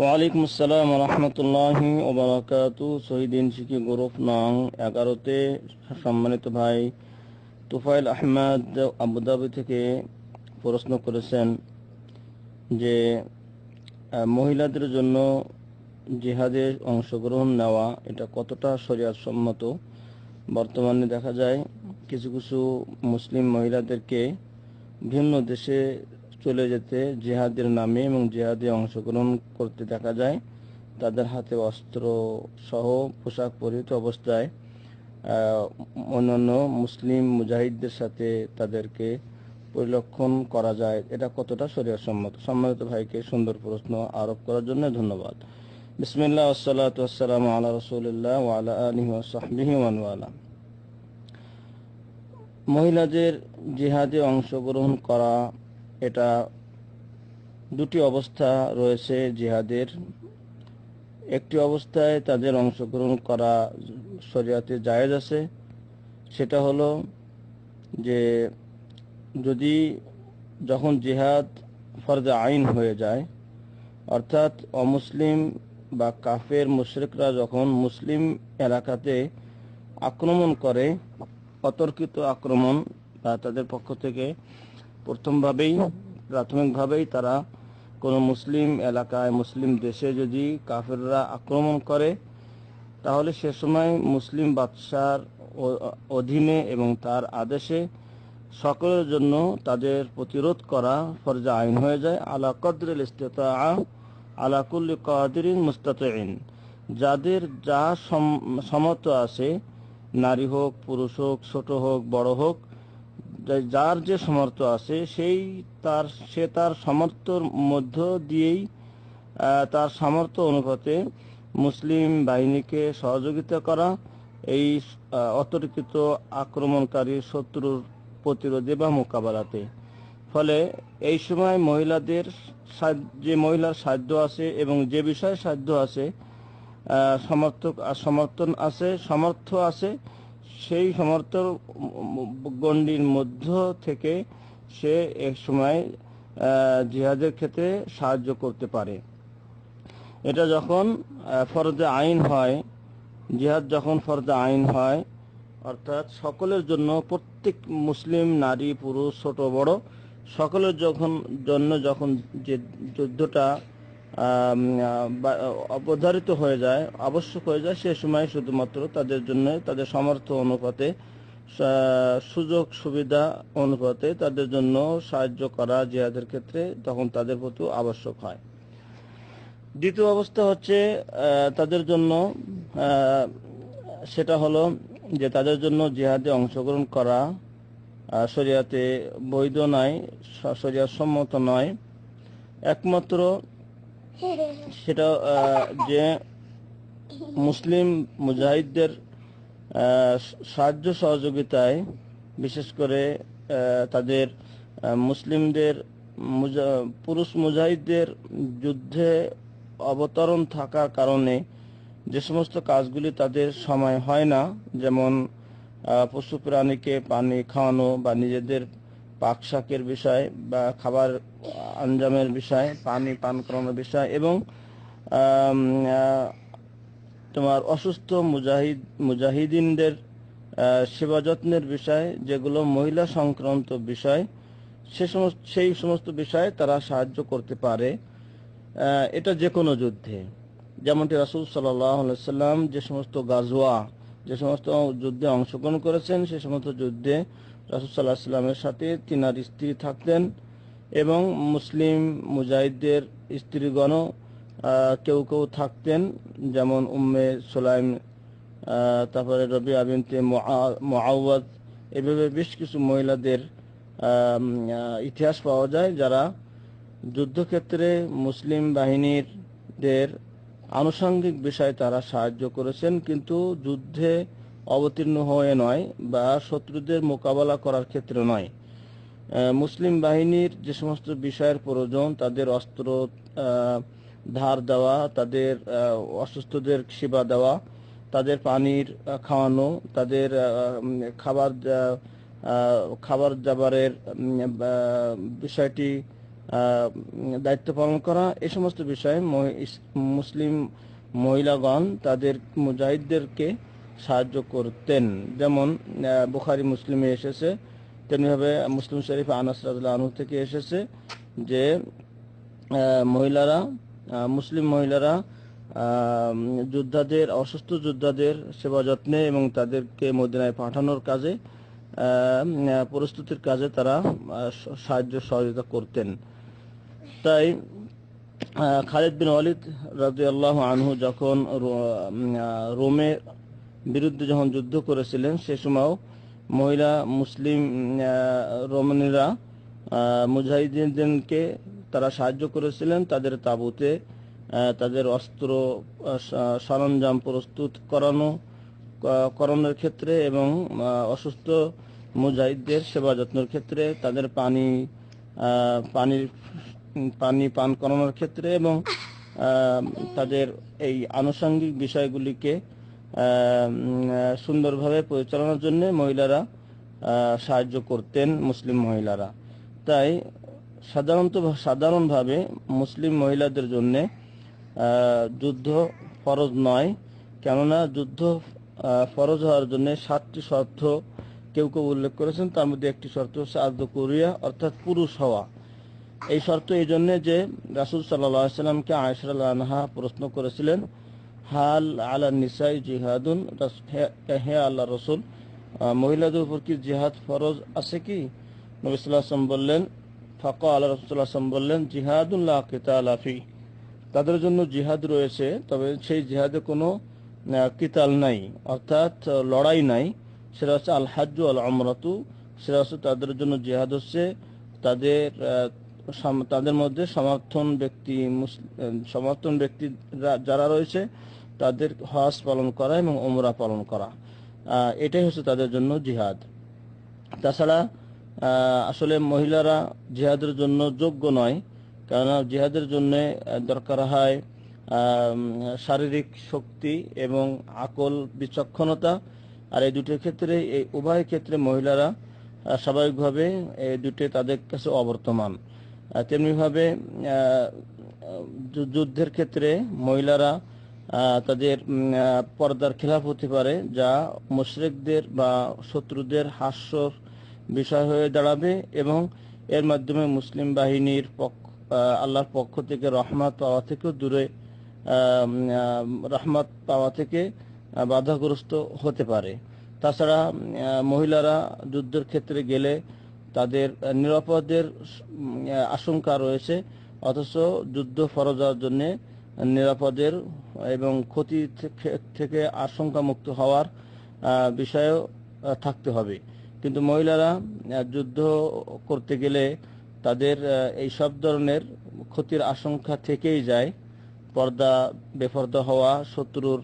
ওয়ালাইকুম আসসালাম রহমতুল্লাহি ওবারাকাতু। শহীদিন শিক্ষী গ্রুপ নং 11-তে সম্মানিত ভাই তুফাইল আহমদ আবুধাবি থেকে প্রশ্ন করেছেন যে মহিলাদের জন্য জিহাদে অংশগ্রহণ নেওয়া এটা কতটা শরীয়ত সম্মত। বর্তমানে দেখা যায় কিছু কিছু মুসলিম মহিলাদেরকে ভিন্ন দেশে চলে যেতে জিহাদের নামে এবং জিহাদে অংশগ্রহণ করতে দেখা যায়। তাদের হাতে অস্ত্র সহ পোশাক পরিহিত অবস্থায় অন্যান্য মুসলিম মুজাহিদদের সাথে তাদেরকে পরিলক্ষণ করা যায়। এটা কতটা শরীয়ত সম্মত? সম্মানিত ভাইকে সুন্দর প্রশ্ন আরোপ করার জন্য ধন্যবাদ। বিসমিল্লাহ ওয়াসসালাতু ওয়াসসালামু আলা রাসূলিল্লাহ ওয়া আলা আলিহি ওয়া সাহবিহি ওয়া মান ওয়ালা। মহিলাদের জিহাদে অংশগ্রহণ করা, এটা দুটি অবস্থা রয়েছে জিহাদের। একটি অবস্থায় তাদের অংশগ্রহণ করা শরীয়তে জায়েজ আছে, সেটা হলো যে যদি যখন জিহাদ ফরজে আইন হয়ে যায়, অর্থাৎ অমুসলিম বা কাফের মুশরিকরা যখন মুসলিম এলাকাতে আক্রমণ করে, অতর্কিত আক্রমণ বা তাদের পক্ষ থেকে প্রাথমিকভাবেই তারা কোনো মুসলিম এলাকায় মুসলিম দেশে যদি কাফেররা আক্রমণ করে, তাহলে সে সময় মুসলিম বাদশার অধীনে এবং তার আদেশে সকলের জন্য তাদের প্রতিরোধ করা ফরজে আইন হয়ে যায়। আলা কদরিল ইস্তিতাআ আলা কুল্লি কাদিরিন মুস্তাতিইন, যাদের যা সামর্থ্য আছে, নারী হোক পুরুষ হোক ছোট হোক বড় হোক, যার যে সামর্থ্য আছে সে তার সামর্থ্যের মধ্য দিয়েই তার সামর্থ্য অনুপাতে মুসলিম বাহিনীকে সহযোগিতা করা এই অতর্কিত আক্রমণকারী শত্রুর প্রতিরোধে বা মোকাবেলাতে। ফলে এই সময় যে মহিলার সাধ্য আছে এবং যে বিষয়ে সাধ্য আছে, সামর্থ্য আছে, সেই সামর্থ্য গণ্ডির মধ্য থেকে সে এক সময় জিহাদের ক্ষেত্রে সাহায্য করতে পারে। এটা যখন ফরজে আইন হয়, জিহাদ যখন ফরজে আইন হয়, অর্থাৎ সকলের জন্য, প্রত্যেক মুসলিম নারী পুরুষ ছোট বড় সকলের যখন যে যুদ্ধটা অবধারিত হয়ে যায়, আবশ্যক হয়ে যায়, সে সময় শুধুমাত্র তাদের জন্য তাদের সামর্থ্য অনুপাতে, সুযোগ সুবিধা অনুপাতে তাদের জন্য সাহায্য করা জিহাদের ক্ষেত্রে তখন তাদের প্রতি আবশ্যক হয়। দ্বিতীয় অবস্থা হচ্ছে তাদের জন্য, সেটা হলো যে তাদের জন্য জিহাদে অংশগ্রহণ করা শরীয়তে বৈধ নয়, শরীয়ত সম্মত নয়। একমাত্র সেটা যে মুসলিম মুজাহিদদের সাহায্য সহযোগিতায়, বিশেষ করে তাদের মুসলিমদের পুরুষ মুজাহিদদের যুদ্ধে অবতরণ থাকার কারণে যে সমস্ত কাজগুলি তাদের সময় হয় না, যেমন পশু প্রাণীকে পানি খাওয়ানো বা নিজেদের পাক শাকের বিষয় বা খাবার আঞ্জামের বিষয়, পানি পান করানোর বিষয়, এবং তোমার অসুস্থ মুজাহিদিনদের সেবা যত্নের বিষয়, যেগুলো মহিলা সংক্রান্ত বিষয়, সেই সমস্ত বিষয়ে তারা সাহায্য করতে পারে। এটা যে কোনো যুদ্ধে, যেমনটি রাসূল সাল্লাল্লাহু আলাইহি ওয়াসাল্লাম যে সমস্ত যুদ্ধে অংশগ্রহণ করেছেন, সে সমস্ত যুদ্ধে রাসূল সাল্লাল্লাহু আলাইহি ওয়াসাল্লামের সাথে তিনার স্ত্রী থাকতেন এবং মুসলিম মুজাহিদদের স্ত্রীগণও কেউ কেউ থাকতেন, যেমন উম্মে সুলাইম, তারপরে রবিয়া বিনতে মুআওয়াজ, এভাবে বেশ কিছু মহিলাদের ইতিহাস পাওয়া যায় যারা যুদ্ধক্ষেত্রে মুসলিম বাহিনীদের আনুষঙ্গিক বিষয়ে তারা সাহায্য করেছেন, কিন্তু যুদ্ধে অবতীর্ণ হয়ে নয় বা শত্রুদের মোকাবেলা করার ক্ষেত্রে নয়। মুসলিম বাহিনীর যে সমস্ত বিষয়ের প্রয়োজন, তাদের অস্ত্র ধার দেওয়া, তাদের অসুস্থদের সেবা দেওয়া, তাদের পানির খাওয়ানো, তাদের খাবার দাবারের বিষয়টি দায়িত্ব পালন করা, এই সমস্ত বিষয়ে মুসলিম মহিলাগণ তাদের মুজাহিদদেরকে সাহায্য করতেন। যেমন বুখারী মুসলিমে এসেছে, তেমনিভাবে মুসলিম শরীফ আনাস রাদিয়াল্লাহু আনহু থেকে এসেছে যে মুসলিম মহিলারা যোদ্ধাদের, অসুস্থ যোদ্ধাদের সেবা যত্নে এবং তাদেরকে মদিনায় পাঠানোর কাজে, প্রস্তুতির কাজে তারা সাহায্য সহযোগিতা করতেন। তাই খালিদ বিন ওয়ালিদ রাদিয়াল্লাহু আনহু যখন রোমের বিরুদ্ধে যখন যুদ্ধ করেছিলেন, সে সময় মহিলা মুসলিম রোমানিরা মুজাহিদিনদেরকে তারা সাহায্য করেছিলেন তাদের তাঁবুতে তাদের অস্ত্র সরঞ্জাম প্রস্তুত করানোর ক্ষেত্রে এবং অসুস্থ মুজাহিদদের সেবা যত্নের ক্ষেত্রে, তাদের পানি পান করানোর ক্ষেত্রে এবং তাদের এই আনুষঙ্গিক বিষয়গুলিকে সুন্দরভাবে পরিচালনার জন্য মহিলারা সাহায্য করতেন, মুসলিম মহিলারা। তাই সাধারণভাবে মুসলিম মহিলাদের জন্য যুদ্ধ ফরজ নয়, কেননা যুদ্ধ ফরজ হওয়ার জন্য 7টি শর্ত কেউ কেউ উল্লেখ করেছেন। তার মধ্যে একটি শর্ত হচ্ছে আদ-দুকুরিয়া, অর্থাৎ পুরুষ হওয়া। এই শর্ত এই জন্য যে রাসূল সাল্লাল্লাহু আলাইহি সাল্লামকে আয়েশা রাদিয়াল্লাহু আনহা প্রশ্ন করেছিলেন, হাল আলা নিসাই জিহাদুন, হে আল্লাহর রাসূল, মহিলাদের উপর কি জিহাদ ফরজ আছে কি? নবী সাল্লাল্লাহু আলাইহি ওয়াসাল্লাম বললেন, ফাকাল রাসূলুল্লাহ সাল্লাল্লাহু আলাইহি ওয়াসাল্লাম বললেন, জিহাদুন লা কিতালা ফি, তাদের জন্য জিহাদ রয়েছে, তবে সেই জিহাদে কোনো কিতাল নাই, অর্থাৎ লড়াই নাই। সেটা হচ্ছে আল হাজ্জু আল উমরাতু, সেটা হচ্ছে তাদের জন্য জিহাদ হচ্ছে তাদের মধ্যে সমর্থন ব্যক্তি যারা রয়েছে তাদের হজ পালন করা এবং উমরা পালন করা, এটাই হচ্ছে তাদের জন্য জিহাদ। তাছাড়া আসলে মহিলারা জিহাদের জন্য যোগ্য নয়, কেননা জিহাদের জন্য দরকার হয় শারীরিক শক্তি এবং আকল বিচক্ষণতা, আর এই দুটোর ক্ষেত্রে, এই উভয় ক্ষেত্রে মহিলারা স্বাভাবিকভাবে এই দুটো তাদের কাছে অবর্তমান। তেমনিভাবে যুদ্ধের ক্ষেত্রে মহিলারা তাদের পর্দার খেলাফ হতে পারে, যা মুশরিকদের বা শত্রুদের হাস্যর বিষয় হয়ে দাঁড়াবে এবং এর মাধ্যমে মুসলিম বাহিনীর আল্লাহর পক্ষ থেকে রহমত পাওয়া থেকে বাধাগ্রস্ত হতে পারে। তাছাড়া মহিলারা যুদ্ধের ক্ষেত্রে গেলে তাদের নিরাপদের আশঙ্কা রয়েছে, অথচ যুদ্ধ ফরজ হওয়ার জন্য নিরাপদের এবং ক্ষতি থেকে আশঙ্কা মুক্ত হওয়ার বিষয়েও থাকতে হবে। কিন্তু মহিলারা যুদ্ধ করতে গেলে তাদের এই সব ধরনের ক্ষতির আশঙ্কা থেকেই যায়। বেপরদা হওয়া, শত্রুর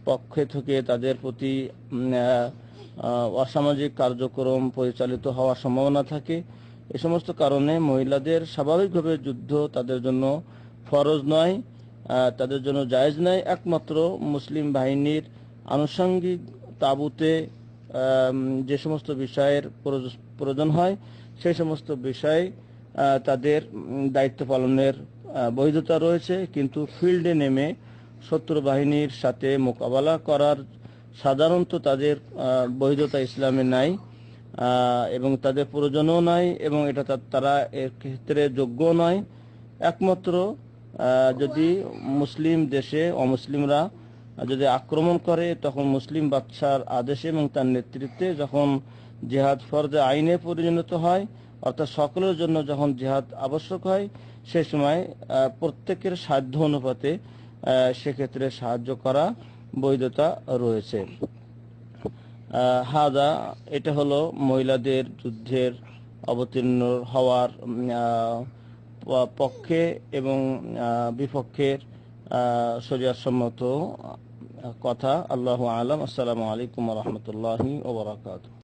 পক্ষে থেকে তাদের প্রতি অসামাজিক কার্যক্রম পরিচালিত হওয়ার সম্ভাবনা থাকে। এই সমস্ত কারণে মহিলাদের স্বাভাবিকভাবে যুদ্ধ তাদের জন্য ফরজ নয়, তাদের জন্য জায়েজ নয়। একমাত্র মুসলিম বাহিনীর আনুষঙ্গিক তাঁবুতে যে সমস্ত বিষয়ের প্রয়োজন হয় সেই সমস্ত বিষয়ে তাদের দায়িত্ব পালনের বৈধতা রয়েছে, কিন্তু ফিল্ডে নেমে শত্রু বাহিনীর সাথে মোকাবেলা করার সাধারণত তাদের বৈধতা ইসলামে নাই এবং তাদের প্রয়োজনও নাই এবং এটা তারা এর ক্ষেত্রে যোগ্য নয়। একমাত্র যদি মুসলিম দেশে অমুসলিমরা যদি আক্রমণ করে, তখন মুসলিম বাদশার আদেশে এবং তার নেতৃত্বে যখন জিহাদ ফরজে আইনে পরিণত হয়, অর্থাৎ সকলের জন্য যখন জিহাদ আবশ্যক হয়, সে সময় প্রত্যেকের সাধ্য অনুপাতে সেক্ষেত্রে সাহায্য করা বৈধতা রয়েছে। এটা হলো মহিলাদের যুদ্ধের অবতীর্ণ হওয়ার পক্ষে এবং বিপক্ষের শরীয়তসম্মত কথা। আল্লাহু আ'লাম। আসসালামু আলাইকুম ওয়া রাহমাতুল্লাহি ওয়া বারাকাতুহু।